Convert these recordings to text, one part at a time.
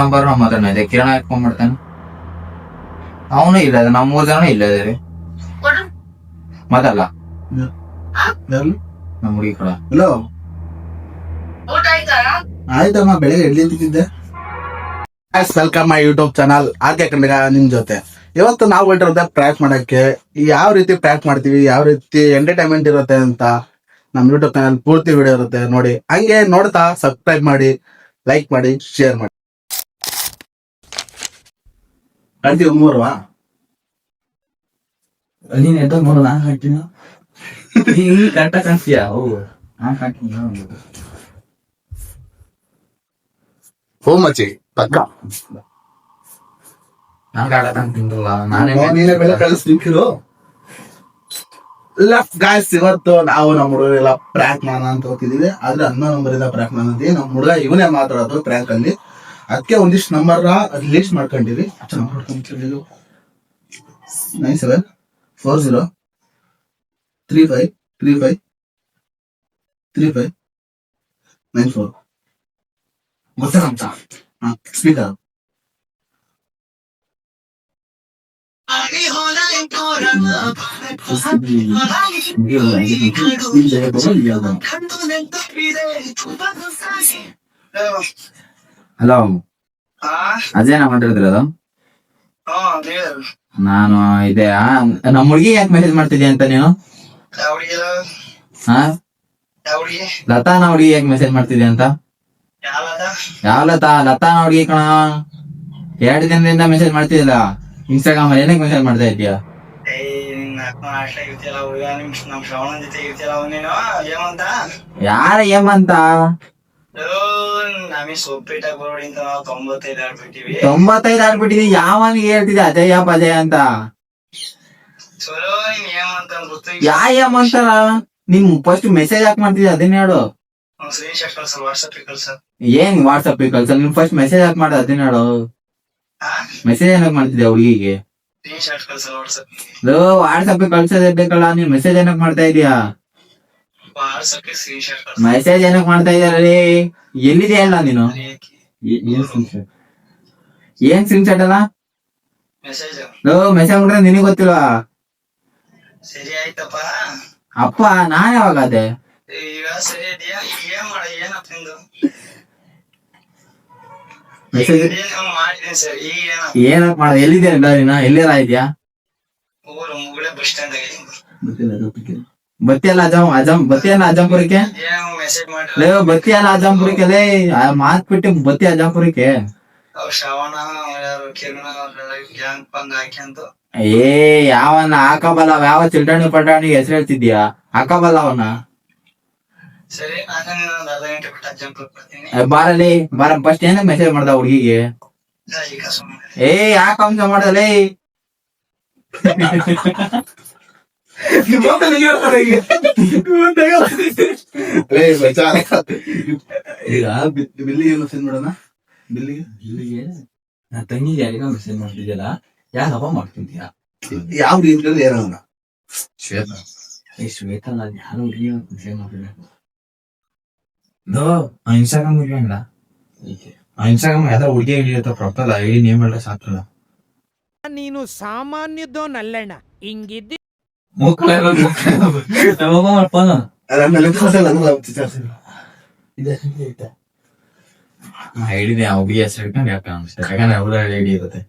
Number ಮಾತಾಡ ಇದೆ ಕಿರಣ ಇಟ್ಕೊಂಡ್ಬಿಡ್ತಾನೆ. ಅವನು ಇಲ್ಲ, ನಮ್ಮ 3 ಜನ ಇಲ್ಲ ಇದೇವಿ. ಮಾತಲ್ಲ ನಮ್ಮ ಹುಡುಗಿ ಕೂಡ. ಹಲೋ, ಆಯ್ತಮ್ಮ, ಬೆಳಗ್ಗೆ ಎಲ್ಲಿ ತಿಂತಿದ್ದೆ. Welcome my YouTube channel RK Kannada ನಿಮ್ ಜೊತೆ. ಇವತ್ತು ನಾವು ಹೊರಟಿರೋದೆ ಪ್ರ್ಯಾಂಕ್ ಮಾಡಕ್ಕೆ. ಯಾವ ರೀತಿ ಪ್ರ್ಯಾಂಕ್ ಮಾಡ್ತೀವಿ, ಯಾವ ರೀತಿ ಎಂಟರ್ಟೈನ್ಮೆಂಟ್ ಇರುತ್ತೆ ಅಂತ ನಮ್ ಯೂಟ್ಯೂಬ್ ಚಾನಲ್ ಪೂರ್ತಿ ವಿಡಿಯೋ ಇರುತ್ತೆ ನೋಡಿ. ಹಂಗೆ ನೋಡ್ತಾ ಸಬ್ಸ್ಕ್ರೈಬ್ ಮಾಡಿ, ಲೈಕ್ ಮಾಡಿ, ಶೇರ್ ಮಾಡಿ. ಕಾಣ್ತೀವಿ ಮೂರ್ವಾ ನೀನ್ ಎದ್ದ ನೋಡ, ನಾನ್ ಕಾಣ್ತೀನಿ. ಕರೆಕ್ಟಾಗಿ ಕಾಣ್ತೀಯಾ? ಹೌದು, ನಾನ್ ಕಾಣ್ತೀನಿ. ಹೋ ಮಚ್ಚಿ ಪಕ್ಕ ನಾನ್ ಕಾಣ್ತಿಲ್ಲ. ನಾನೇ ನೀನೇ ಬೆಲೆ ಕಳಿಸ್ತಿರೋ. ಲೆಫ್ಟ್ ಗಾಯ್ಸ್, ಇವತ್ತು ನಾವು ನಮ್ಮ ಹುಡುಗರೆಲ್ಲ ಪ್ರ್ಯಾಂಕ್ ಮಾಡೋಣ ಅಂತ ಹೋಗ್ತಿದೀವಿ. ಆದ್ರೆ 11 ನಂಬರ್ ಇಂದ ಪ್ರ್ಯಾಂಕ್ ಮಾಡೋದು. ನಮ್ಮ ಹುಡುಗ ಇವನೇ ಮಾತಾಡೋದು ಪ್ರ್ಯಾಂಕ್ ಅಲ್ಲಿ. ಅದಕ್ಕೆ ಒಂದಿಷ್ಟು ನಂಬರ್ ಲೀಸ್ಟ್ ಮಾಡ್ಕೊಂಡಿವಿ. 974035353594 ಗೊತ್ತಾಗಂತ ಸ್ಪೀಕರ್. ಹಲೋ, ಅಜಯ್ ನಾ ಮಾತಾಡ್ತಿರೋದು. ನಾನು ಇದೆ ನಮ್ಮ ಹುಡುಗಿ ಯಾಕೆ ಮೆಸೇಜ್ ಮಾಡ್ತಿದ್ಯಾ ಅಂತ ನೀನು? ಲತಾನ ಹುಡುಗಿ ಯಾಕೆ ಮೆಸೇಜ್ ಮಾಡ್ತಿದ್ಯಾ ಅಂತ? ಯಾವ ಲತಾನ ಹುಡುಗಿ ಕಣ. 2 ದಿನದಿಂದ ಮೆಸೇಜ್ ಮಾಡ್ತಿದ್ದಿಲ್ಲ ಇನ್ಸ್ಟಾಗ್ರಾಮ್ ಅಲ್ಲಿ. ಏನಕ್ಕೆ ಮೆಸೇಜ್ ಮಾಡ್ತಾ ಇದೀಯಾ? ಯಾರ ಏಮಂತ? 95 ಆಗ್ಬಿಟ್ಟಿದೀವಿ. ಯಾವನಿಗೆ ಹೇಳ್ತಿದ್ದೆ ಅಜಯ ಪಜಯ ಅಂತ? ಯಾ ಏಮಂತಾರ? ನಿಮ್ ಫಸ್ಟ್ ಮೆಸೇಜ್ ಹಾಕ್ ಮಾಡ್ತಿದ್ದೆ, ಅದನ್ನ ಹೇಳು. ಏನ್ ವಾಟ್ಸಪ್ ಕಳ್ಸ? ನಿಮ್ ಫಸ್ಟ್ ಮೆಸೇಜ್ ಹಾಕ್ ಮಾಡ, ಅದನ್ನ ಹೇಳು. ಮೆಸೇಜ್ ಏನಕ್ ಮಾಡ್ತಿದ್ದೆ ಹುಡುಗಿಗೆ? ವಾಟ್ಸಪ್ ಕಳ್ಸೋದೇ ಬೇಕಲ್ಲ, ನೀನ್ ಮೆಸೇಜ್ ಏನಕ್ ಮಾಡ್ತಾ ಇದೀಯಾ? ಮೆಸೇಜ್ ಏನಕ್ ಮಾಡ್ತಾ ಇದೀಯ? ಎಲ್ಲಿದೆಯಾ ಅಲ್ಲ ನೀನು? ಏನ್ ಸ್ಕ್ರೀನ್ ಶಾಟ್ ಅಲ್ಲ? ಮೆಸೇಜ್ ಮಾಡ್ರೆ ನಿನಗ್ ಗೊತ್ತಿಲ್ವಾ? ಅಪ್ಪ ನಾನ್ ಯಾವಾಗ ಅದೇ? ಏನಕ್ ಮಾಡ? ಎಲ್ಲಿದ್ಯಾ? ಎಲ್ಲಾರ ಇದ್ಯಾ? ಬತ್ತಿಯಲ್ಲ ಅಜಂಪುರಕ್ಕೆ? ಬತ್ತಿಯಲ್ಲ ಅಜಂಪುರಕ್ಕೆ? ಲೇ ಮಾತ್ ಬಿಟ್ಟು ಬತ್ತಿ ಅಜಂಪುರಕ್ಕೆ? ಯಾವನ್ನ ಹಾಕಬಲ್ಲ? ಯಾವ ಚಿಲ್ಟಾಣಿ ಪಟಾಣಿ ಹೆಸರು ಹೇಳ್ತಿದ್ಯಾ? ಹಾಕಬಲ್ಲ ಅವನ. ಬಾರಲ್ಲಿ ಬಾರ. ಫಸ್ಟ್ ಏನ ಮೆಸೇಜ್ ಮಾಡ್ದ ಹುಡುಗಿಗೆ? ಯಾಕ ಅಂಶ ಮಾಡಲೇ? ಈಗ ಬಿಲ್ಲಿಗೆ ಮೆಸೇಜ್ ಮಾಡೋಣ. ಬಿಲ್ಲಿಗೆ ನಾ ತಂಗಿಗೆ ಯಾರಿಗ ಮೆಸೇಜ್ ಮಾಡ್ತಿದ್ಯಲ್ಲ, ಯಾಕಪ್ಪ ಮಾಡ್ತಿದ್ಯಾ? ಯಾವ ರೀತಿಯಲ್ಲಿ ಏನಲ್ಲ. ಶ್ವೇತಾ ನಾನು ಯಾರು ಹುಡುಗಿ ಮೆಸೇಜ್ ಮಾಡ್ತಿದ್ದೆ. ಇನ್ಸ್ಟಾಗ್ರಾಮ್ ಹುಡುಗಿಲ್ಲ, ಇನ್ಸ್ಟಾಗ್ರಾಮ್ ಯಾವ್ದಾರ ಹುಡುಗಿ ಹಿಡಿಯತ್ತ ಪ್ರೊಫೈಲ್ ಐಡಿ ನೇಮ್ ಎಲ್ಲ ಸಾಕಲ್ಲ. ನೀನು ಸಾಮಾನ್ಯದೋನಲ್ಲಣ್ಣ, ಹಿಂಗಿದ್ದಿ ಐಡಿದೆ ಹುಡುಗಿ ಹೆಸರು ಇಟ್ಕೊಂಡು ಯಾಕೆ ಅನ್ಸುತ್ತೆ? ಯಾಕಂದ್ರೆ ಅವ್ರ ಐಡಿ ಇರುತ್ತೆ.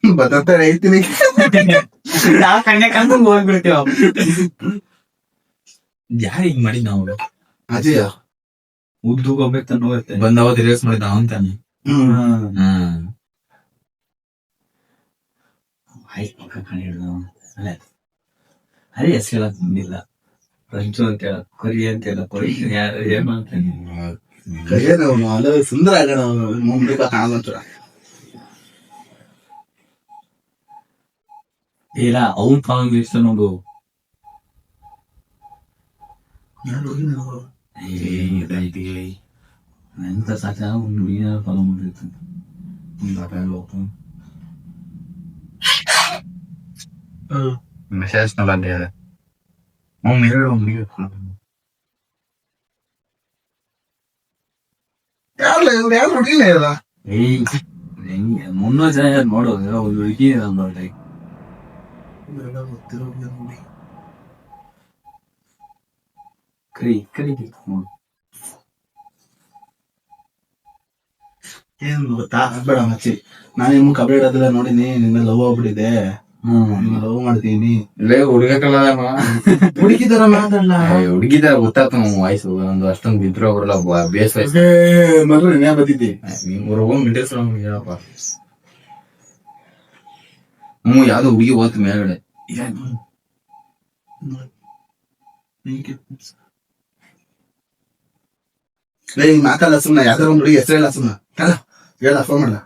ಬತ್ತ ರೈತೀನಿ ನಾವ್ ಕಣ್ಣೆ ಕನ್ಕೊಂಡ್ ಹೋಗ್ಬಿಡ್ತೀವ. ಯಾರು ಹಿಂಗ್ ಮಾಡಿ ನಾವು? ಅಜಯ ಉದ್ದುಗೋಗ್ಬೇಕು ತಾನು ಹೋಗುತ್ತೆ. ಬಂದವತ್ತು ರಿಲೀಸ್ ಮಾಡಿದ ಅಂತಾನೆ. ಆಯ್ತು, ಪಕ್ಕ ಕಣ್ ಹಿಡ್ದು ಅದೇ ಹೆಸರು ಬಂದಿಲ್ಲ. ಫ್ರೆಂಚು ಅಂತ ಹೇಳ, ಕೊರಿ ಅಂತ ಹೇಳ, ಕೊರಿ ಯಾರು ಏನ್ ಮಾಡ್ತಾನೆ? ಸುಂದರ ಆಗೋಣ ಮುಂದೆ ಕಾಣಂತರ. ಇಲ್ಲ ಅವ್ನ್ ಕಾಲ ಇಷ್ಟ ನೋಡು. ಎಂತ ಸಾಕ ಒಂದು ಹುಡುಗಿನ ಫಾಲೋ ಮಾಡಿರ್ತೀನಿ. ಮೆಸೇಜ್ ನೋಡಲ್ಲ. ಎರಡು ಯಾರು ಹುಡುಗಿನೇ ಇಲ್ಲ. ಮುನ್ನೂರು ಜನ ನೋಡೋದು ಹುಡುಗಿ ನೋಡಿ ಕರಿ ಏನ್ ಗೊತ್ತಾ ಬೇಡ ಮಚ್ಚಿ, ನಾನು ನಿಮ್ಮ ಕಬಡ್ಡಿ ಆಡೋದೆಲ್ಲ ನೋಡಿನಿ, ನಿನ್ನ ಲವ್ ಆಗ್ಬಿಟ್ಟಿದೆ, ನಿನ್ನ ಲವ್ ಮಾಡ್ತೀನಿ. ಇಲ್ಲೇ ಹುಡುಗಲ್ಲ ಹುಡುಗಿದರ ಮಾತಲ್ಲ, ಹುಡುಗಿದ ಗೊತ್ತಾಗ್ತ ವಾಯ್ಸು ಒಂದು ಅಷ್ಟೊಂದು ಬಿದ್ರು ಅವ್ರಲ್ಲ ಬೇಸ್ ವಯಸ್ಸು ಮೊದಲು ನೀನೇ ಬಂದಿದ್ದಿ. ಹೇಳಪ್ಪ ಯಾವ್ದೋ ಹುಡುಗಿ ಹೋತ್ ಮೇಲ್ಗಡೆ ಮಾತಲ್ಲ ಸುಮ್ಮನೆ, ಯಾವ್ದಾರ ಒಂದು ಹುಡುಗಿ ಹೆಸರು ಇಲ್ಲ ಸುಮ್ಮನೆ ಹೇಳ, ಫೋನ್ ಮಾಡಲ್ಲ.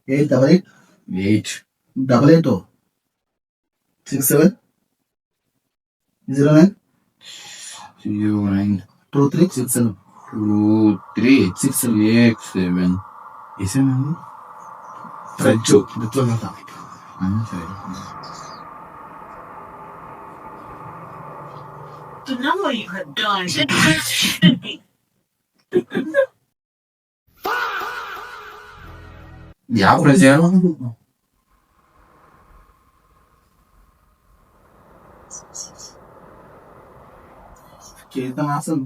8867092367 ಹೆಸರು ಫ್ರೆಂಚು ಸರಿ. The number you have dialed should be. ಯಾವ ಪ್ರಜೆ Ketan Hasan.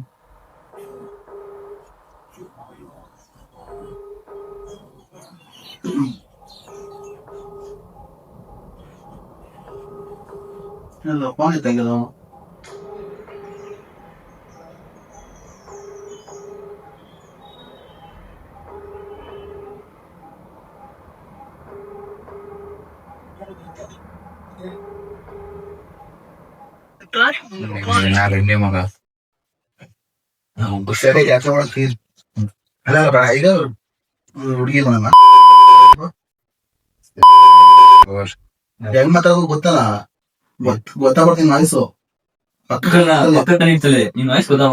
Hello, paano tayo? ನಾಳೆ ಮಗ ಸರಿ ಕೆಲಸ ಮಾಡಕ್ಕೆ ಅಲ್ಲ ಈಗ ಹುಡುಗಿ ಹೆಂಗ್ ಮಾತಾಡೋದು ಗೊತ್ತಲ್ಲ, ಗೊತ್ತಾಗ್ಬಿಡ್ತೀನಿ ವಾಯ್ಸು. ನಿನ್ ವಾಯ್ಸ್ ಗೊತ್ತಾಗ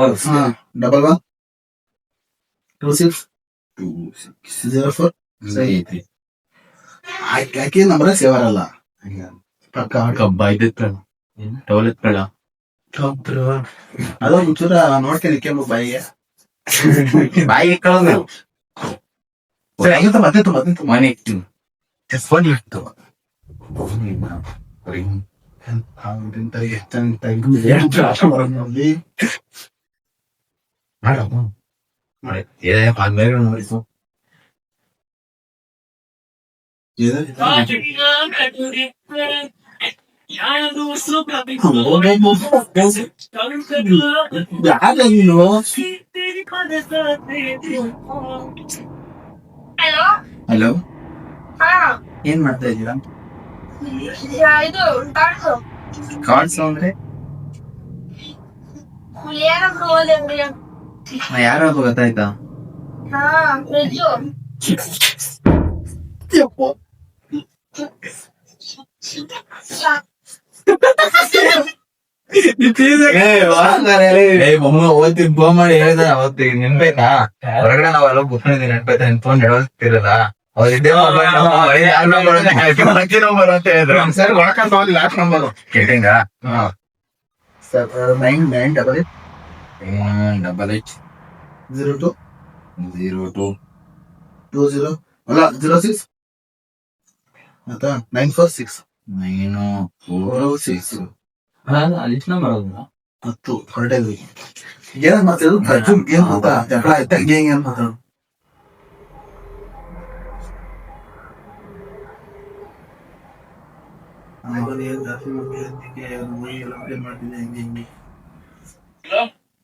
112604 ಯಾಕೆ ನಂಬರ್ ಸೇವ್ ಆಗಲ್ಲ ಪಕ್ಕ ಕಬ್ಬ ಟವಲೆಟ್ ಬೇಡ ಅದೋ ಮುಂಚೂರ ನೋಡ್ತೀನಿ ಬಾಯಿಗೆ ಬಾಯಿ ಕಳೋದು ಬಂದಿತ್ತು ಮನೆ ಇಟ್ಟು ಫೋನ್ ಇಟ್ಟು ನೋಡಿಸು Hello? ಹಲೋ ಹಾ, ಏನ್ ಮಾಡ್ತಾ ಇದ್ದೀರಾ? ಇದು ಕಾರ್ಡ್ಸು. ಕಾರ್ಡ್ಸ್ ಅಂದ್ರೆ ಏನಂದ್ರು ಓದಿ ಅಂಗಡಿ. ಯಾರು ಗೊತ್ತಾಯ್ತಾ? ಹಾ, ಫ್ರಿಜ್ಜು. ಓದ್ತೀನಿ ಫೋನ್ ಮಾಡಿ ಹೇಳಿದ ಅವತ್ತಿಗೆ ನೆನ್ಪೈತಾ? ಹೊರಗಡೆ ನಾವೆಲ್ಲ ಕೂತ್ಕೊಂಡಿದ್ದೀನಿ, ನೆನ್ಪೈತಾ? ನಿನ್ ಫೋನ್ ಹೇಳೋದಿರಲ್ಲ ಅವ್ರು ಇದೇ ಸರ್ ಒಳಕಂತ ಹೋಗಿ ಲಾಸ್ಟ್ ನಂಬರ್ ಕೇಟಿಂಗ ಸರ್ 9988 02 20 ಅಲ್ಲ 06 ಆಯ್ತಾ 946 946 ಅಲ್ಲಿಷ್ಟು ನಂಬರ್ ಹೌದಾ? 10 ಹೊರಟೇದ್ವಿ. ಏನ್ ಮಾತಾಡೋದು ಪ್ರಜ್ಜುಮ್ ಏನ್ ಗೊತ್ತಾ, ಜಗಳ ಆಯ್ತಾ ಹೆಂಗೆ ಏನ್ ಮಾತಾಡೋದು.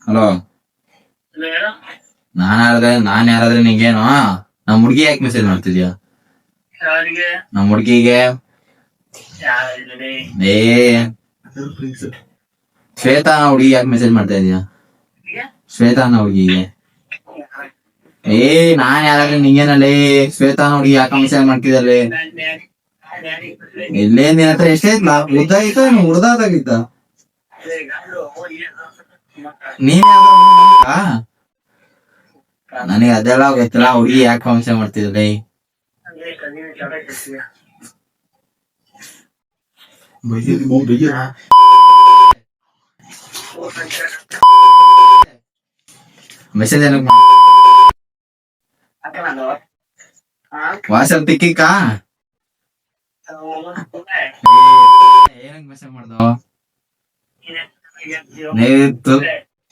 ಹಲೋ, ನಾನ್ ಯಾರಾದ್ರೆ ನಿಂಗೇನು? ನಮ್ ಹುಡ್ಗಿ ಯಾಕೆ ಮೆಸೇಜ್ ಮಾಡ್ತಿದ್ಯಾ? ನಮ್ ಹುಡ್ಗಿಗೆ ಶ್ವೇತಾ ಹುಡುಗಿ ಯಾಕೆ ಮೆಸೇಜ್ ಮಾಡ್ತಾ ಇದೀಯ? ಶ್ವೇತಾನ ಹುಡುಗಿಗೆ ನಾನ್ ಯಾರಾದ್ರೆ ನಿಂಗೇನಲ್ಲಿ ಶ್ವೇತಾನ ಹುಡುಗಿ ಯಾಕೆ ಮೆಸೇಜ್ ಮಾಡ್ತಿದ್ದಲ್ಲಿ? ಇಲ್ಲೇನ್ ನಿನ್ ಹತ್ರ ಎಷ್ಟೈತ್ಲ? ಉದ್ದ ಐತ ಹುಡ್ದಾಗಿದ್ದ? ನೀನ್ ನನಗೆ ಅದೆಲ್ಲ ಗೊತ್ತಿಲ್ಲ. ಹುಡುಗಿ ಯಾಕೆ ಮೆಸೇಜ್ ಮಾಡ್ತಿದ್ದಲ್ಲಿ? ಮೆಸೇಜ್ ಏನಕ್ಕೆ ವಾಟ್ಸಪ್ ತಿಕ್ಕಿಕಾ ಏನಕ್ಕೆ ಮೆಸೇಜ್ ಮಾಡ್ದೋ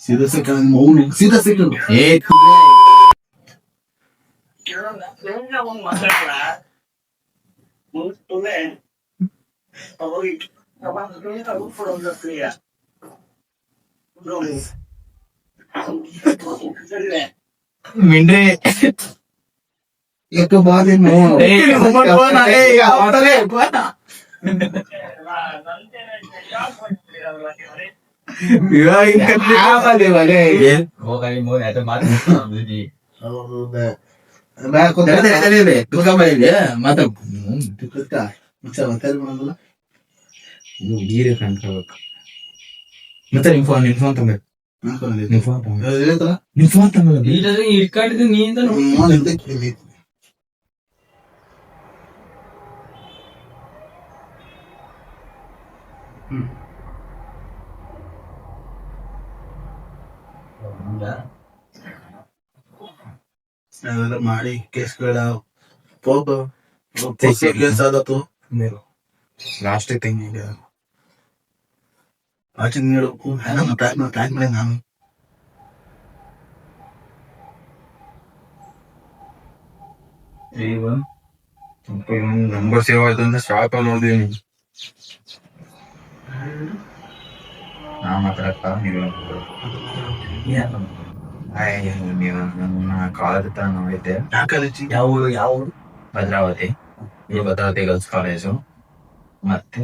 ಸೀದಾ ಸಿಕ್ಕ ಮೌನ ಸೀದಾ ಸಿಕ್ಕ ಏ ಮಿಂಡ್ರಿ एक बाद में ಮತ್ತೆ ನಿಮ್ ಫೋನ್ ತಗೊಂಡು ಇಟ್ಕೊಂಡಿದ್ದು ನೀಂತ ಮಾಡಿ ಕೇಸ್ಗಳ ಕೇಸ್ ಆದತ್ತು ಲಾಸ್ಟ್ ತಿಂಗ್ ಆಚೆ ಹೇಳಬೇಕು ಟ್ರ್ಯಾಕ್ ಮಾಡಿ ನಾನು ನಂಬರ್ ಸೇವ್ ಆಯ್ತು ಅಂದ್ರೆ ಶಾಪ್ ಅಲ್ಲಿ ನೋಡಿದೀನಿ ನಾ ಮಾತಾಡಕ್ಕ ನೀವು ನನ್ನ ಕಾಲೇಜ್ ಹತ್ರ ನೋಡೈತೆ ಯಾವ ಕಾಲೇಜಿ ಯಾವ ಊರು ಭದ್ರಾವತಿ ಇದು ಭದ್ರಾವತಿ ಗರ್ಲ್ಸ್ ಕಾಲೇಜು ಮತ್ತೆ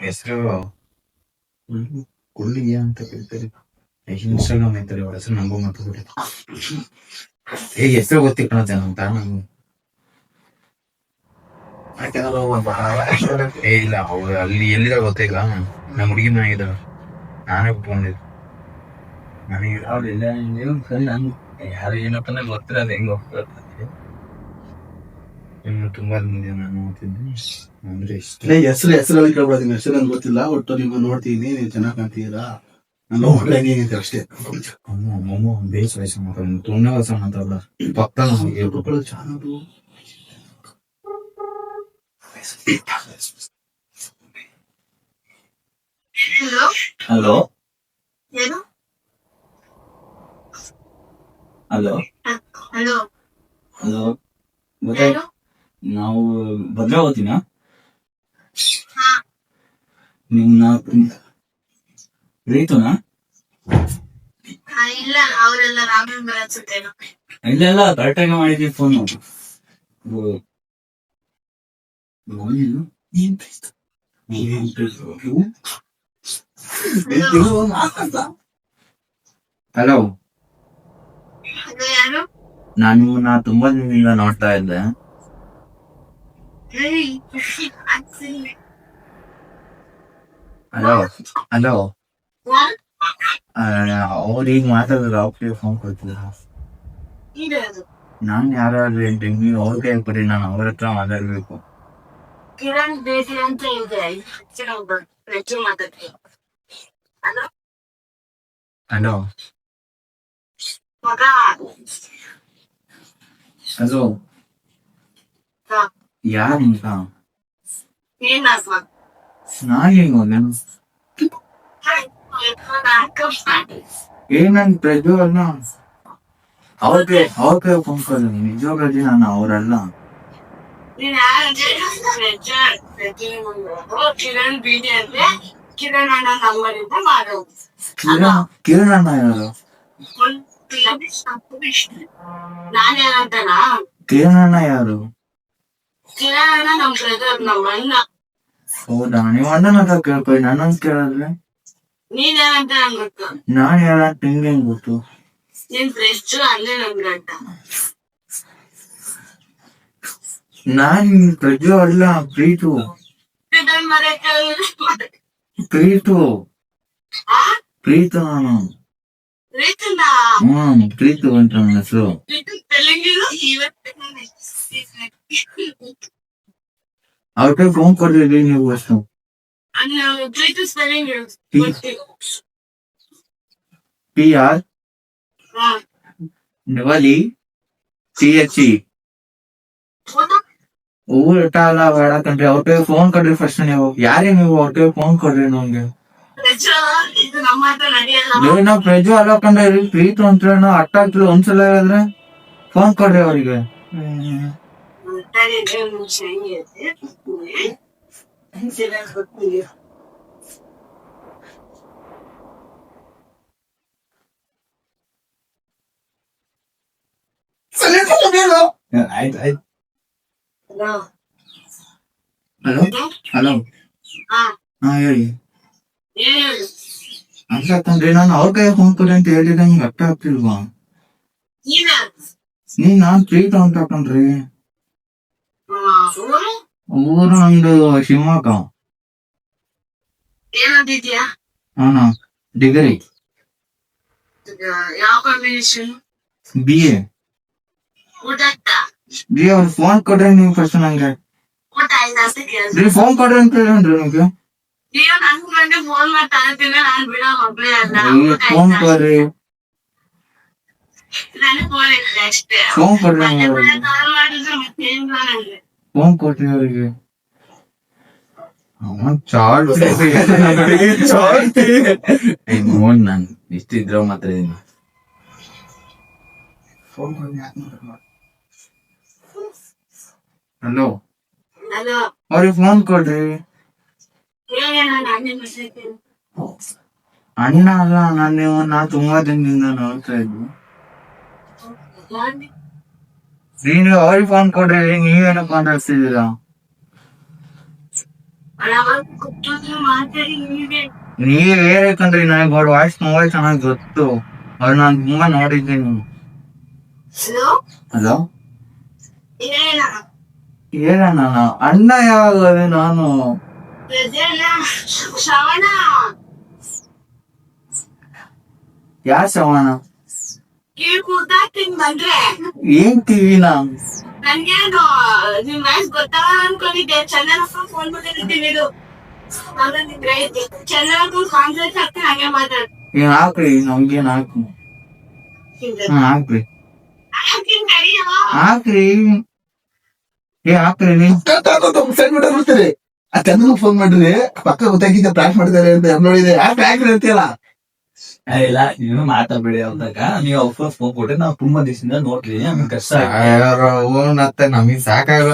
ಹೆಸರು ಕೊಳ್ಳಿಗೆ ಅಂತ ಕರೀತಾರೆ ಇನ್ಸ್ಟಾಗ್ರಾಮ್ ಐತಾರೆ ಅವ್ರ ಹೆಸರು ನಂಗೂ ಮಾತಾಡ್ಬಿಟ್ಟು ಹೇಗೆ ಹೆಸರು ಗೊತ್ತಿಟ್ಕೊಳತ್ತೆ ಅಂತ ನಂಗೆ ಏ ಇಲ್ಲ ಅವ್ರು ಅಲ್ಲಿ ಎಲ್ಲಿದ ಗೊತ್ತಿಲ್ಲ ನಮ್ಮ ಹುಡುಗಿ ಮನೆಗಿದ ನಾನೇ ಬಿಟ್ಕೊಂಡಿದ್ದೆ ನನಗೆ ಅವ್ರಿಲ್ಲ ಯಾರು ಏನಪ್ಪ ಅಂದ್ರೆ ಗೊತ್ತಿರೋದು ಹೆಂಗ್ ಹೋಗ್ತದೆ ಇನ್ನು ತುಂಬಾ ಮಂದಿ ನಾನು ನೋಡ್ತಿದ್ದೆ ಅಂದ್ರೆ ಇಷ್ಟ ಹೆಸರಲ್ಲಿ ಕೇಳ್ಬೋದು ನಿಮ್ಮ ಹೆಸರು ನನ್ಗೆ ಗೊತ್ತಿಲ್ಲ ಒಟ್ಟು ನಿಮ್ಮ ನೋಡ್ತೀನಿ ನೀವು ಚೆನ್ನಾಗಿ ಕಾಣ್ತೀರಾ ನಾನು ಒಳ್ಳೆ ಅಷ್ಟೇ ಮೊಮ್ಮ ಬೇಸ್ ವಯಸ್ಸು ಮಾತಾಡ ತುಂಬ ವಯಸ್ಸು ಮಾತಾಡಲ್ಲ ಪಕ್ಕ ಹೇಳ್ಕೊಳ್ಳೋದು ಚಾನದು ಹಲೋ ಏನು ಹಲೋ ಹಲೋ ಹಲೋ ಮತ್ತೆ ಯಾರು ನಾವು ಭದ್ರಾವತಿನ ಹಾ ನಿಮ್ನ ಪ್ರೀತುನಾ ಇಲ್ಲ ಅವರೆಲ್ಲ ರಾಮನಗರ ಅನ್ಸುತ್ತೇನೋ ಇಲ್ಲ ಕರೆಕ್ಟಾಗಿ ಮಾಡಿದ್ವಿ ಫೋನು ಹಲೋ ಅದು ಯಾರು ನಾನು ತುಂಬಾ ದಿನದಿಂದ ನೋಡ್ತಾ ಇದ್ದೆ ಹಲೋ ಹಲೋ ಅವ್ರಿಗೆ ಮಾತಾಡಿದ್ರೆ ಅವ್ರಿಗೆ ಫೋನ್ ಕೊಡ್ತಿಲ್ಲ ಇದು ನಾನು ಯಾರಾದ್ರೂ ಹೇಳ್ತೀನಿ ನೀವು ಅವ್ರಿಗೆ ಹೇಳ್ಕೊಡಿ ನಾನು ಅವ್ರ ಹತ್ರ ಮಾತಾಡ್ಬೇಕು ಕಿರಣ್ ಬೇಸಿ ಅಂತ ಇದೆ ಹೆಚ್ಚು ಮಾತಾಡ್ತೀನಿ ಹಲೋ ಹಲೋ ಮಗ ಹಲೋ ಹಾ, ಯಾರು ಅಂತ ಏನ್ ಆಸ್ಮ ನಾನು ಹೆಂಗ್ ಹೋಗ್ಲೇನು ನನ್ ಪ್ರಜ್ವಲ್ ಅವ್ರಿಗೆ ಫೋನ್ ಕೊಡ ನಿಜವಾಗ್ಲೂ ನಾನು ಅವರಲ್ಲ ನೀನ್ ಕಿರಣ್ ಬೀದಿ ಅಂದ್ರೆ ಕಿರಣ್ ಅಣ್ಣ ನಂಬರ್ ಇಂದ ಮಾಡೋದು ಕಿರಣ್ ಅಣ್ಣ ಯಾರು ನಾನ್ ಯಾರಂತನಾ ಕಿರಣ್ ಅಣ್ಣ ಯಾರು ಕಿರಣ್ ಅಣ್ಣ ನಮ್ ಬ್ರದರ್ ನಮ್ಮ ಅಣ್ಣ ಹೌದಾ ನೀವು ಅಣ್ಣನ ಹತ್ರ ಕೇಳ್ಕೊಳ್ಳಿ ನನ್ನೊಂದ್ ಕೇಳಿದ್ರೆ ನೀನ್ ಯಾರಂತ ನಂಗ್ ಗೊತ್ತು ನಾನ್ ಯಾರಂತ ನಿಂಗೆ ಹೆಂಗ್ ಗೊತ್ತು ನಿನ್ ಫ್ರೆಶ್ ಅಲ್ಲೇ ನಮ್ಗೆ ಅಂತ ನಾನ್ ಪ್ರಜ್ವಲ್ ಅಲ್ಲ ಪ್ರೀತು ಕಿರಣ್ ಮರಕ್ಕೆ ಪ್ರೀತು ಪ್ರೀತು ನಾನು ರೀತನ ಪ್ರೀತು ಅಂತ ನನ್ನ ಹೆಸರು ತೆಲಂಗಿರು ಅವ್ರಿಗೆ ಫೋನ್ ಕೊಡ್ತಿದ್ವಿ ನೀವು ಅಷ್ಟು Preethu spelling PR double CHE ಊಟ ಎಲ್ಲ ಬೇಡ ಕಣ್ರಿ. ಅವ್ರ ಕೈ ಫೋನ್ ಕೊಡ್ರಿ ಫಸ್ಟ್. ನೀವು ಯಾರೇ ನೀವು ಅವ್ರ ಕೈ ಫೋನ್ ಕೊಡ್ರಿ ನಮ್ಗೆ. ಇದು ನಮ್ಮ ಹತ್ರ ನಡೆಯಲ್ಲ. ನಾವು ಪ್ರಜು ಅಲ್ಲ ಕಂಡ್ರಿ, ಪ್ರೀತು ಅಂತ ಅಟ್ಟ ಆಗ್ತಿಲ್ಲ. ಒಂದ್ಸಲ ಹೇಳಿದ್ರೆ ಫೋನ್ ಕೊಡ್ರಿ ಅವ್ರಿಗೆ. ಆಯ್ತು ಆಯ್ತು. ಹಲೋ ಹಲೋ, ಹಾ ಹೇಳಿ. ಅನ್ಸತ್ತಂದ್ರಿ, ನಾನು ಅವ್ರ ಕೈ ಫೋನ್ ಕೊಡಿ ಅಂತ ಹೇಳಿದ್ರೆ ನಿಮ್ಗೆ ಅರ್ಥ ಆಗ್ತಿಲ್ವಾ? ನಾನ್ ಪ್ರೀತ ಅಂತ ಕಣ್ರಿ. ಊರು ನಮ್ದು ಶಿವಮೊಗ್ಗ. ಏನಂತಿದ್ಯಾ? ಹಾನಾ ಡಿಗ್ರಿ ಯಾವ ಕಾಂಬಿನೇಷನ್? BA. ಊಟಕ್ಕ ಅವ್ರ ಫೋನ್ ಕೊಡ್ರಿ ನೀವು ಫಸ್ಟ್ ನಂಗೆ. ಊಟ ಆಯ್ತಾ ಅಂತ ಕೇಳಿದ್ರು. ಫೋನ್ ಕೊಡ್ರಿ ಅಂತ ಹೇಳಿನ್ರಿ ನಿಮ್ಗೆ. ನೀವು ನನ್ ಗಂಟೆ ಫೋನ್ ಮಾಡ್ತಾ ಇರ್ತೀನಿ, ನಾನ್ ಬಿಡೋ ಮಕ್ಳೇ ಅಲ್ಲ. ಫೋನ್ ಕೊಡ್ರಿ, ನನಗೆ ಫೋನ್ ಇಲ್ಲ ಅಷ್ಟೇ. ಫೋನ್ ಕೊಡ್ರಿ ಮತ್ತೆ ಅವ್ರಿಗೆ. ಕಾಲ್ ಮಾಡಿದ್ರೆ ಮತ್ತೇನ್ ನನಗೆ ಫೋನ್ ಕೊಡ್ರಿ ಅವ್ರಿಗೆ. ನಾನು ಇಷ್ಟಿದ್ರ ಮಾತ್ರ ಇದೀನಿ. ಹಲೋ, ಹಲೋ ಅವ್ರಿಗೆ ಫೋನ್ ಕೊಡ್ರಿ. ಅಣ್ಣ ಅಲ್ಲ ನಾ ತುಂಬಾ ದಿನದಿಂದ ನೋಡ್ತಾ ಇದ್ವಿ. ನೀನು ಅವ್ರಿಗೆ ಫೋನ್ ಕೊಡ್ರಿ, ನೀವೇನಪ್ಪ ಮಾತಾಡ್ತಿದ್ದೀರಾ? ನೀವೇ ಹೇಳ್ಕಂಡ್ರಿ, ನನಗೆ ಅವ್ರ ವಾಯ್ಸ್ ಮೊಬೈಲ್ ಚೆನ್ನಾಗಿ ಗೊತ್ತು. ಅವ್ರು ನಾನು ತುಂಬಾ ನೋಡಿದ್ದೀನಿ. ಹಲೋ, ಹೇಳಣ್ಣ. ಅಣ್ಣ ಯಾವಾಗ ನಾನು ಶ್ರವಣ ಯಾರ ಶ್ರವಣ? ಕಿವಿ ಕೂತಾಕ್ತೀನಿ ಬಂದ್ರೆ ಏನ್ ಟಿವಿನ? ನನ್ಗೇನು ನಿಮ್ ವಾಯ್ಸ್ ಗೊತ್ತಾಗ ಅನ್ಕೊಂಡಿದ್ದೆ. ಚಂದನ ಫೋನ್ ಕೊಟ್ಟಿರ್ತೀನಿ ಇದು. ಚಂದನ ಕಾನ್ಫರೆನ್ಸ್ ಹಾಕ್ತೀನಿ, ಹಂಗೆ ಮಾತಾಡ್. ಏನ್ ಹಾಕ್ರಿ, ನಮ್ಗೇನ್ ಹಾಕ್ರಿ. ಹಾಕ್ರಿ ಹಾಕ್ರಿ ಹಾಕ್ರಿ. ಸೆಂಡ್ ಬಿಟ್ಟು ಬಿಡ್ತೀರಿ. ಆ ಚಂದನ ಫೋನ್ ಮಾಡಿದ್ರಿ, ಪಕ್ಕ ಗೊತ್ತಾಗಿದ್ದ ಪ್ರ್ಯಾಂಕ್ ಮಾಡಿದ್ದಾರೆ ಅಂತ ನೋಡಿದೆ. ಆ ಪ್ರ್ಯಾಂಕ್ ಇರ್ತೀಯಲ್ಲ, ಇಲ್ಲ ನೀವು ಮಾತಾಡ್ಬೇಡಿ ಅವ್ರದಾಗ. ನೀವು ಅವ್ರ ಫೋನ್ ಕೊಟ್ರೆ ನಾವು ತುಂಬಾ ದಿವಸದಿಂದ ನೋಡ್ತೀವಿ, ನಮ್ಗೆ ಕಷ್ಟ ಮತ್ತೆ ನಮಗ್ ಸಾಕಾಗಲ್ಲ.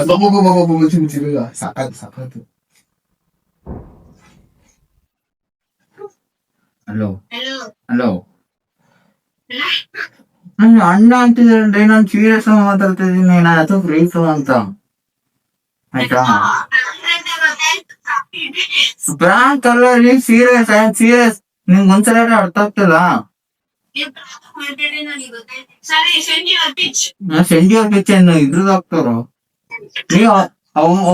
ಸಾಕಾಯ್ತು. ಹಲೋ ಹಲೋ ಹಲೋ, ನನ್ ಅಣ್ಣ ಅಂತಿದ್ರಿ, ನಾನು ಸೀರಿಯಸ್ ಆಗಿ ಮಾತಾಡ್ತಾ ಇದೀನಿ. ನಾನು ಅದು ಫ್ರೀಸು ಅಂತ. ಆಯ್ತಾ? ಪ್ರ್ಯಾಂಕ್ ಅಲ್ಲ ರೀ, ಸೀರಿಯಸ್. ಸೀರಿಯಸ್. ನಿಮ್ಗೆ ಒಂದ್ಸಲ ಅರ್ಥ ಆಗ್ತದ? ಸರಿ send your pitch. Send your pitch ಇದ್ರದ್ದು ಹಾಕ್ತಾರ. ನೀವ್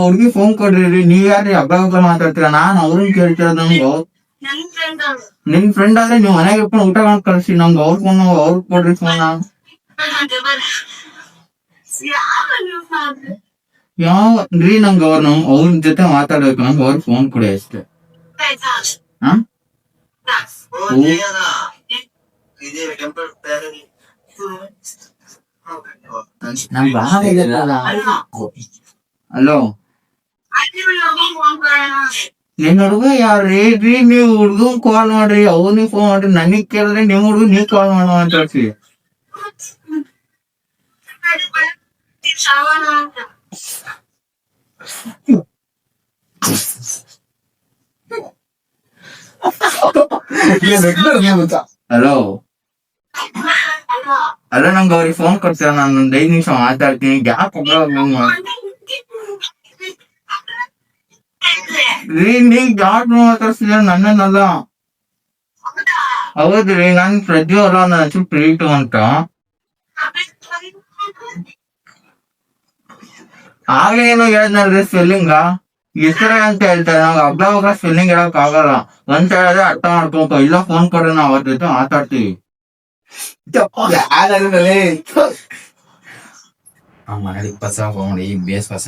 ಅವ್ರಿಗೆ ಫೋನ್ ಕೊಡ್ರಿ. ನೀವ್ ಯಾರು ಹಬ್ಬ ಮಾತಾಡ್ತೀರ? ನಾನ್ ಅವ್ರನ್ನ ಕೇಳ್ತೀರ. ನಮ್ಗೆ ನನ್ ಫ್ರೆಂಡ್ ಅವಳು. ನಿಮ್ ಫ್ರೆಂಡ್ ಆದ್ರೆ ನೀವ್ ಮನೆಗೆ ಇಟ್ಕೊಂಡು ಊಟ ಮಾಡಿ ಕಳ್ಸಿ. ನಮ್ಗೆ ಅವ್ರ ಫೋನ್ ಅವ್ರಿಗೆ ಕೊಡ್ರಿ ಫೋನ್. ಯಾವ್ರಿ ನಂಗೆ ಅವ್ರ ಜೊತೆ ಮಾತಾಡ್ಬೇಕು. ನಂಗೆ ಅವ್ರ ಫೋನ್ ಕೊಡಿ ಅಷ್ಟೇ. ಹಾ, ನಂಗೆ ಹಲೋ, ನಿನ್ ಹುಡುಗ ಯಾರ್ರಿ? ನೀವ್ ಹುಡ್ಗನ್ ಕಾಲ್ ಮಾಡ್ರಿ, ಅವ್ನಿಗೆ ಫೋನ್ ಮಾಡ್ರಿ. ನನಗ್ ಕೇಳಿದ್ರೆ ನಿಮ್ ಹುಡುಗ ನೀವ್ ಕಾಲ್ ಮಾಡೋ ಅಂತ ಹೇಳ್ತೀವಿ. ಶ್ರವಣ ಅಂತ. ಹಲೋ ಅಲ್ಲ, ನಂಗೆ ಅವ್ರಿಗೆ ಫೋನ್ ಕೊಡ್ತೀರ? ನಾನು ಒಂದ್ 5 ನಿಮಿಷ ಮಾತಾಡ್ತೀನಿ. ಯಾಕೆ ನೀವ್ ಯಾಕೆ ಮಾತಾಡ್ತಿದ್ದೀರ? ನನ್ನನ್ನಲ್ಲ. ಹೌದ್ರಿ, ನನ್ ಪ್ರಜ್ವಲ್ ಅಲ್ಲ, ನನ್ನ ಹೆಸರು ಪ್ರೀತು ಅಂತ. ಆಗೇನು ಹೇಳಿದ್ನಲ್ರಿ ಸ್ಪೆಲ್ಲಿಂಗ? ಹೆಸರೇ ಅಂತ ಹೇಳ್ತಾರೆ. ನಾವ್ ಹಬ್ಬ ಸ್ಪೆಲ್ಲಿಂಗ್ ಹೇಳಕ್ ಆಗಲ್ಲ. ಒಂದ್ ಹೇಳಿದ್ರೆ ಅರ್ಥ ಮಾಡ್ಕೊಬೇಕು. ಇಲ್ಲ ಫೋನ್ ಕೊಡ್ರಿ, ನಾವ್ ಅವ್ರ ಜೊತೆ ಮಾತಾಡ್ತೀವಿ. ಮಾಡಿ ಪಸ ಮಾಡಿ ಬೇಸ್ ಪಸ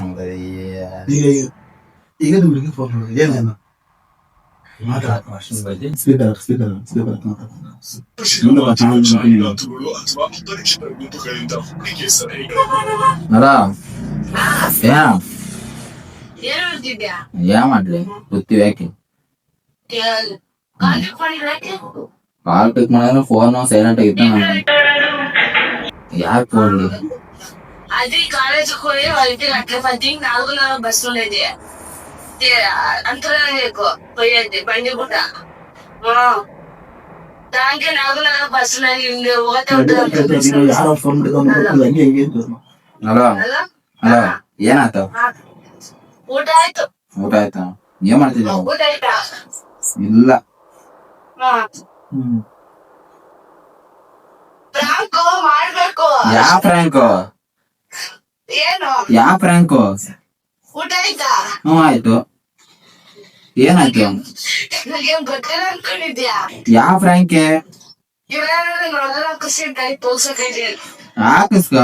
ಈಗ ಹುಡುಗಿ ಫೋನ್ ಮಾಡೋದು ಏನೇನು ಅಷ್ಟೊಂದು ಬೈದಿ. ಸ್ಪೀಕರ್ ಅಲ್ಲ ಏನ್ ಹೇಳ್ತಿದ್ಯಾ? ಯಾ ಮಾಡ್ಲಿ ಗೊತ್ತೀವಿ ಯಾಕೆ ಕಾಲ್ ಪಿಕ್ ಮಾಡಿದ್ರೆ ಫೋನ್ ಸೈಲೆಂಟ್ ಆಗಿತ್ತು ಯಾರು ಫೋನ್ಲಿ అది కాలేజ్ పోయి వాళ్ళకి అట్లా పది 4:30 బస్సు ఉండేది అంతరానే ఎక్కువ పోయేది బండి కూడా దానికి 4:30 బస్సు ಯಾರೋ ಫೋನ್ ಮಾಡಿದ್ರು ಹಂಗೆ ಹೆಂಗೆ ಇತ್ತು. ಹಲೋ ಹಲೋ ಏನಾಯ್ತು ಊಟ ಆಯ್ತು. ಊಟ ಆಯ್ತಾ ಏನ್ ಮಾಡ್ತಿದ್ದೆ ಊಟ ಆಯ್ತಾ? ಇಲ್ಲ ಫ್ರಾಂಕು ಮಾಡ್ಬೇಕು. ಯಾ ಫ್ರ್ಯಾಂಕು ಏನು ಯಾ ಫ್ರ್ಯಾಂಕು ಊಟ ಆಯ್ತಾ? ಆಯ್ತು ಏನಾಯ್ತು ನನಗೇನ್ ಗೊತ್ತಿಲ್ಲ ಅನ್ಕೊಂಡಿದ್ಯಾ? ಯಾ ಫ್ರ್ಯಾಂಕೆ ನೋಡಲ್ಲ ಖುಷಿ ತೋರ್ಸಕೈತಿ. ಹಾಕಿಸ್ಕ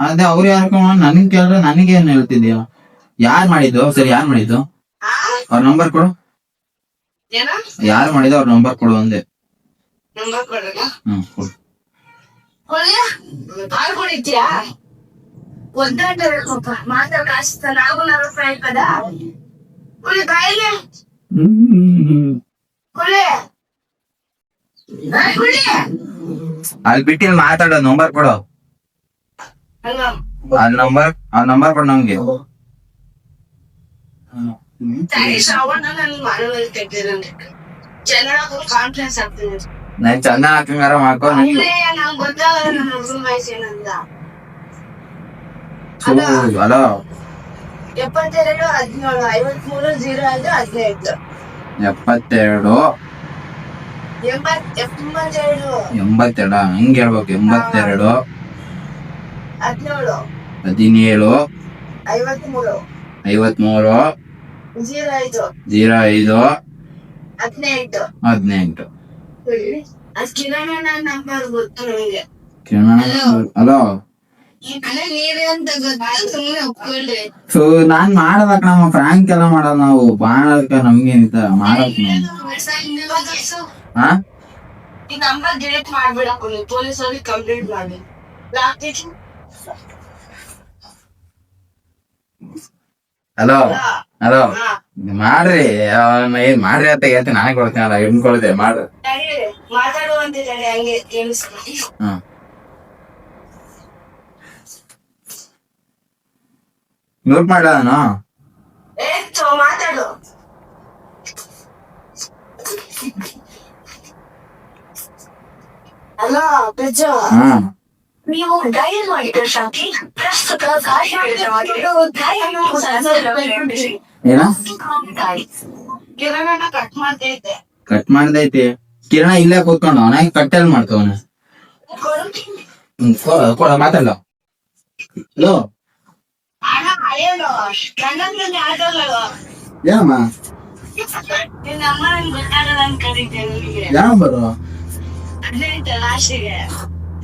ಅದೇ ಅವ್ರು ಯಾರು ನನಗ್ ಕೇಳಿದ್ರೆ ನನಗೇನ್ ಹೇಳ್ತಿದ್ಯಾ ಯಾರ್ ಮಾಡಿದ್ದು ಸರಿ ಯಾರ್ ಮಾಡಿದ್ದು ಅವ್ರ ನಂಬರ್ ಕೊಡು ಏನ ಯಾರು ಮಾಡಿದ್ದು ಅವ್ರ ನಂಬರ್ ಕೊಡು ಅಂದೆ ನಂಬರ್ ಕೊಡಲ್ಲ ಕೊಡು ಹಾಲು ಕುಡಿತ್ಯಾ? ಒದ್ದಾಟ ಮಾತಾಡ ಕಾಸ್ತ 4:40 కదా ಕುಳಿ ಕಾಯಿಲೆ ಕುಳಿ ಕುಳಿ ಅಲ್ಲಿ ಬಿಟ್ಟಿಲ್ ಮಾತಾಡೋ ನಂಬರ್ ಕೊಡು ಆ ನಂಬರ್ ಕೊಡು ನಮ್ಗೆ ಶ್ರಾವಣ ನನ್ ಮನದಲ್ಲಿ ತೆಗ್ದಿರಂತೆ ಜನರ ಕಾನ್ಫಿಡೆನ್ಸ್ ಆಗ್ತದೆ. ನನ್ ಚಂದ ಹಾಕಂಗಾರ ಮಾಡ್ಕೊ ಅಂದ್ರೆ ನಂಗೆ ಗೊತ್ತಾಗಲ್ಲ ನನ್ನ ಹುಡುಗನ ವಯಸ್ಸು ಏನಂತ. ಹಲೋ 72 17 53 05 72 82 ಹಂಗ ಹೇಳ್ಬೇಕು 82 17 17 53 53 05 18 18 ಅದ್ ಕಿರಣ ನಂಬರ್ ಗೊತ್ತು ನನಗೆ. ಹಲೋ ನೀವೇ ಅಂತ ಗೊತ್ತು ಸುಮ್ಮನೆ ಒಪ್ಕೊಳ್ರಿ. ಸೊ ನಾನ್ ಮಾಡದಕ್ ನಮ್ಮ ಫ್ರಾಂಕ್ ಎಲ್ಲ ಮಾಡೋದ್ ನಾವು ಮಾಡದಕ್ಕ ನಮ್ಗೇನಿತ್ತ ಮಾಡಕ್ ಹಾ ಈ ನಂಬರ್ ಡಿಲೀಟ್ ಮಾಡ್ಬೇಡ ಪೊಲೀಸ್ ಅವ್ರಿಗೆ ಕಂಪ್ಲೇಂಟ್ ಮಾಡಿ. ಹಲೋ ಹಲೋ ಮಾಡ್ರಿ ಏನ್ ಮಾಡ್ರಿ ಅಂತ ಹೇಳ್ತೀನಿ ನಾನೇ ಕೊಡ್ತೀನಲ್ಲ ಹಿಡ್ಕೊಳ್ದೆ ಮಾಡ್ರಿ ಮಾತಾಡುವಂತಿದ್ದಾಳೆ ಹಂಗೆ ಕೇಳಿಸ್ಕೊಂಡು. ಮ್ಯೂಟ್ ಮಾಡ್ಲ ನಾನು ಮಾತಾಡು. ಅಲೋ ಪ್ರಜ ನೀವು ಡಯಲ್ ಮಾಡಿದ ಶಾಂತಿ ಪ್ರಸ್ತುತ ಏನ ಕಿರಣನ ಕಟ್ ಮಾಡ್ತೈತೆ. ಕಟ್ ಮಾಡ್ದೈತಿ ಕಿರಣ ಇಲ್ಲೇ ಕೂತ್ಕೊಂಡು ಅವನಾಗಿ ಕಟ್ಟೆಲ್ ಮಾಡ್ತವನ ಮಾತಾಡ್ಲ ಹಲೋ ಹಣ ಅಯ್ಯೋ ಕನ್ನಡದಲ್ಲಿ ಆಟೋಲ್ಲ ಏನಮ್ಮ ನಿನ್ನ ಅಮ್ಮ ನಂಗೆ ಗೊತ್ತಾಗಲ್ಲ ಅನ್ಕೊಂಡಿದ್ದೆ ನಿಮಗೆ. ಯಾವ ನಂಬರು 18 ಲಾಸ್ಟಿಗೆ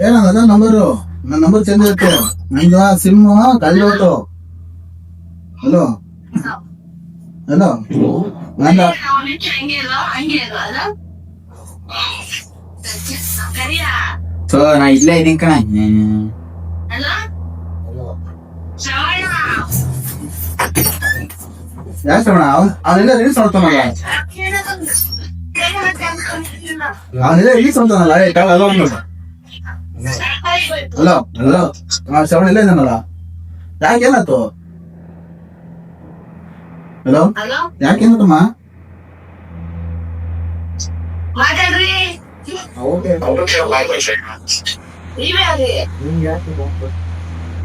ಏನದ ನಂಬರು ನನ್ನ ನಂಬರ್ ಚೇಂಜ್ ಇರುತ್ತೆ ನಂದು ಸಿಮ್ ಕಳ್ದೋತು. ಹಲೋ ಹಲೋ ನಂದ ಹಂಗೆ ಇರೋ ಅಲ್ಲ ಕರಿಯಾ ಸೊ ನಾ ಇಲ್ಲೇ ಇದೀನಿ ಕಣ ಅಲ್ಲ ಶ್ರವಣ ಯಾಕೆ ಶ್ರವಣ ಅವನೆಲ್ಲ ರೀಲ್ಸ್ ನೋಡ್ತಾನಲ್ಲ ಅವನೆಲ್ಲ ರೀಲ್ಸ್ ನೋಡ್ತಾನಲ್ಲ ಹಲೋ ಹಲೋ ಹಲೋ ಶ್ರವಣ ಎಲ್ಲ ಇದ್ದಾನಲ್ಲ ಯಾಕೇನಾಯ್ತು? Hello hello ಯಾಕೇನಾಯ್ತಮ್ಮ? ಮಾತಾಡ್ರಿ ನೀವೇ ಅಲ್ಲಿ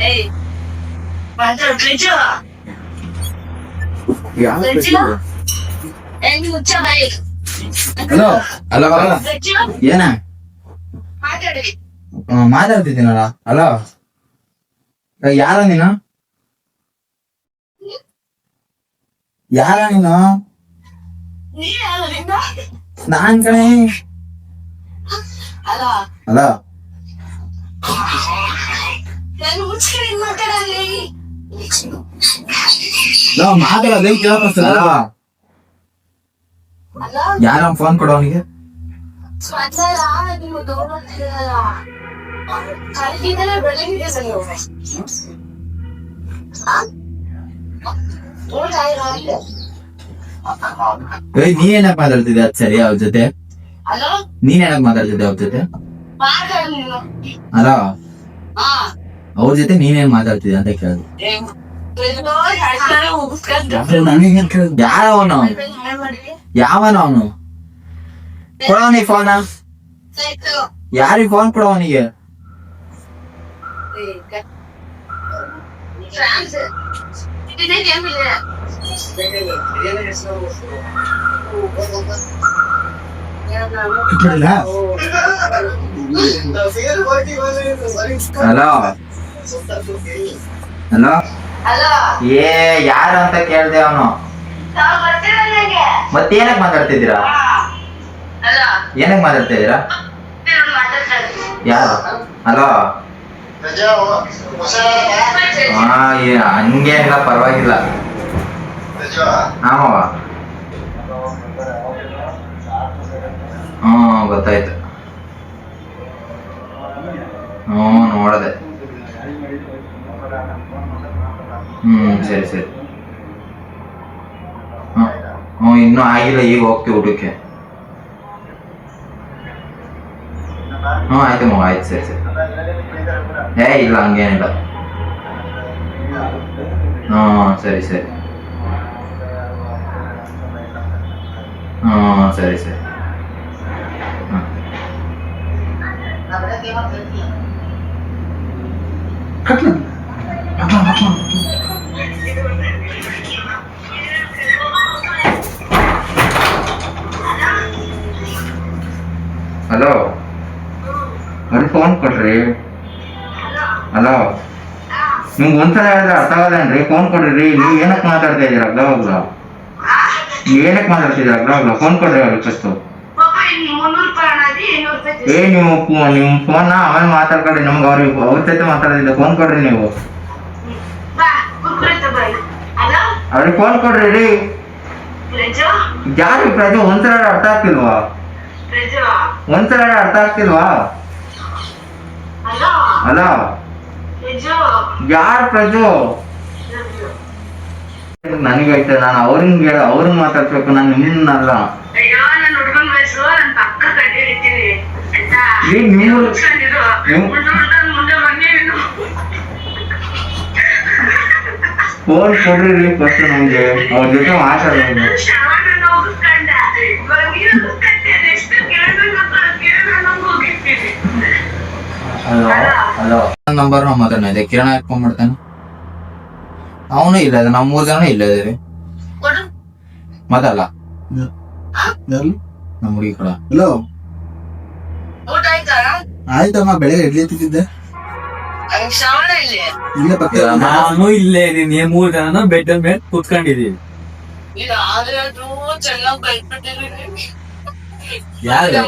ಏಯ್ ಮಾತಾಡು ಪ್ರಜು ಹೆಂಗ್ ಮುಚ್ಚ ಬಾಯಿ ಹಲೋ ಅಲ್ಲ ಪ್ರಜು ಏನ ಮಾತಾಡಿ ಮಾತಾಡ್ತಿದ್ದೀನಲ್ಲ ಅಲೋ ಯಾರ ನೀನು ಯಾರ ನೀನು ನೀ ಯಾರಿಂದ ನಾನ್ ಕಣೆ ಅಲ್ಲ ಅಲ್ಲ ನಾನು ಮುಚ್ಚಿಗೆ ಮಾತಾಡಲಿ ನಾವು ಮಾತಾಡೋದೇ ಕೇಳೋಸ್ತದ ಯಾರ ಫೋನ್ ಕೊಡು ಅವನಿಗೆ. ಬೆಳಗ್ಗೆ ಸರಿ ಹೋಗ ಏಯ್ ನೀ ಏನಕ್ ಮಾತಾಡ್ತಿದ್ದೆ ಅದ್ ಸರಿ ಅವ್ರ ಜೊತೆ? ಹಲೋ ನೀನ್ ಏನಕ್ ಮಾತಾಡ್ತಿದ್ದೆ ಅವ್ರ ಜೊತೆ? ಮಾತಾಡು ನೀನು. ಅಲ್ಲ ಹಾ ಅವ್ರ ಜೊತೆ ನೀನೇನ್ ಮಾತಾಡ್ತಿದ್ದೆ ಅಂತ ಕೇಳಿದ್ರು. ನನಗೇನ್ ಕೇಳಿದ್ ಯಾರ ಅವನು? ಯಾವನ ಅವನು? ಕೊಡವನಿಗೆ ಫೋನ. ಯಾರಿಗೆ ಫೋನ್ ಕೊಡವನಿಗೆ? ಹಲೋ ಹಲೋ ಹಲೋ ಏ ಯಾರು ಅಂತ ಕೇಳ್ದೆ ಅವನು. ಮತ್ತೇನಕ್ ಮಾತಾಡ್ತಿದ್ದೀರಾ? ಹಲೋ ಏನಕ್ ಮಾತಾಡ್ತಾ ಇದೀರಾ? ಯಾರು? ಹಲೋ ಹಂಗೇನಿಲ್ಲ, ಪರವಾಗಿಲ್ಲ. ಆಮವ ಗೊತ್ತಾಯ್ತು. ನೋಡದೆ. ಸರಿ ಸರಿ. ಇನ್ನೂ ಆಗಿಲ್ಲ, ಈಗ ಹೋಗ್ತೀವಿ ಊಟಕ್ಕೆ. ಆಯ್ತು ಮಗ, ಆಯ್ತು, ಸರಿ ಸರಿ. ಇಲ್ಲ ಹಂಗೇನಿಲ್ಲ. ಸರಿ ಸರಿ. ಸರಿ ಸರಿ. ಹಲೋ ಅವ್ರಿಗೆ ಫೋನ್ ಕೊಡ್ರಿ. ಹಲೋ ನಿಮ್ಗೆ ಒಂದ್ಸಲ ಹೇಳಿದ್ರೆ ಅರ್ಥ ಆಗದೇನ್ರಿ? ಫೋನ್ ಕೊಡ್ರಿ. ನೀವು ಏನಕ್ಕೆ ಮಾತಾಡ್ತಾ ಇದೀರ? ಅಗ್ಲವಾಗ್ಲ ಏನಕ್ಕೆ ಮಾತಾಡ್ತಿದ್ದೀರ? ಅಗ್ಲವಾಗ್ಲ ಫೋನ್ ಕೊಡ್ರಿ ಅವ್ರಿಗೆ ಫಸ್ಟು. ನೀವು ನಿಮ್ ಫೋನ್ ಆಮೇಲೆ ಮಾತಾಡ್ಕೊಳ್ರಿ. ನಮ್ಗೆ ಅವ್ರ ಜೊತೆ ಮಾತಾಡೋದಿಲ್ಲ. ಫೋನ್ ಕೊಡ್ರಿ ನೀವು. ಅವ್ರಿಗೆ ಫೋನ್ ಕೊಡ್ರಿ ರೀ. ಯಾರು ಪ್ರಜು? ಒಂದ್ಸಲ ಅರ್ಥ ಆಗ್ತಿಲ್ವಾ? ಒಂದ್ಸಲ ಅರ್ಥ ಆಗ್ತಿಲ್ವಾ? ಹಲೋ ಯಾರು ಪ್ರಜು? ನನಗೆ ಆಯ್ತು, ನಾನು ಅವ್ರಿಗೆ ಮಾತಾಡ್ಬೇಕು, ನಾನು ನಿಮ್ಮನ್ನಲ್ಲ. ಫೋನ್ ಕೊಡ್ರಿ ಫಸ್ಟ್ ನಮ್ಗೆ, ಅವ್ರ ಜೊತೆ ಮಾತಾಡೋದು. ಹಲೋ ನಂಬರ್ ನಾವು ಮಾತಾಡ ಕಿರಣ ಫೋನ್ ಮಾಡ್ತಾನೆ. ಅವನು ಇಲ್ಲ, ನಾವು 3 ಜನ ಇಲ್ಲ ಇದ್ದೀವಿ. ಮಾತಾಡಲ್ಲ ನಮ್ಮ ಹುಡುಗಿ ಕೂಡ. ಹಲೋ ಊಟ ಆಯ್ತಾ? ಆಯ್ತಮ್ಮ, ಬೆಳಗ್ಗೆ ಇಡ್ಲಿ ತಿಂತಿದ್ದೆ. ಶ್ರಾವಣ ಇಲ್ಲಿ ಇಲ್ಲೇ ಪಕ್ಕ. ನಾನು ಇಲ್ಲೇ ಇದೀನಿ. 3 ಜನ ಬೆಡ್ ಮೇಲೆ ಕೂತ್ಕೊಂಡಿದೀವಿ. ಇದು ಆದ್ರೆ ಚೆನ್ನಾಗಿ ಬೈದ್ಬಿಟ್ಟಿದ್ದೀನಿ. ಯಾರು?